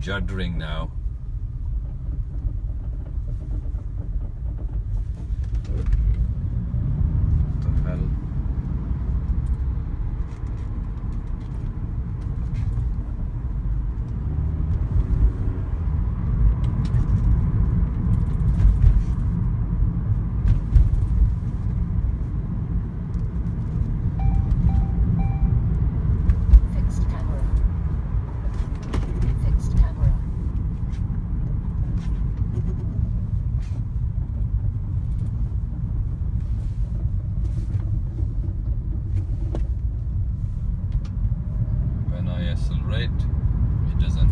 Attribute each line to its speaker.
Speaker 1: juddering now. What the hell?
Speaker 2: Fixed camera. Fixed camera.
Speaker 1: When I accelerate, it doesn't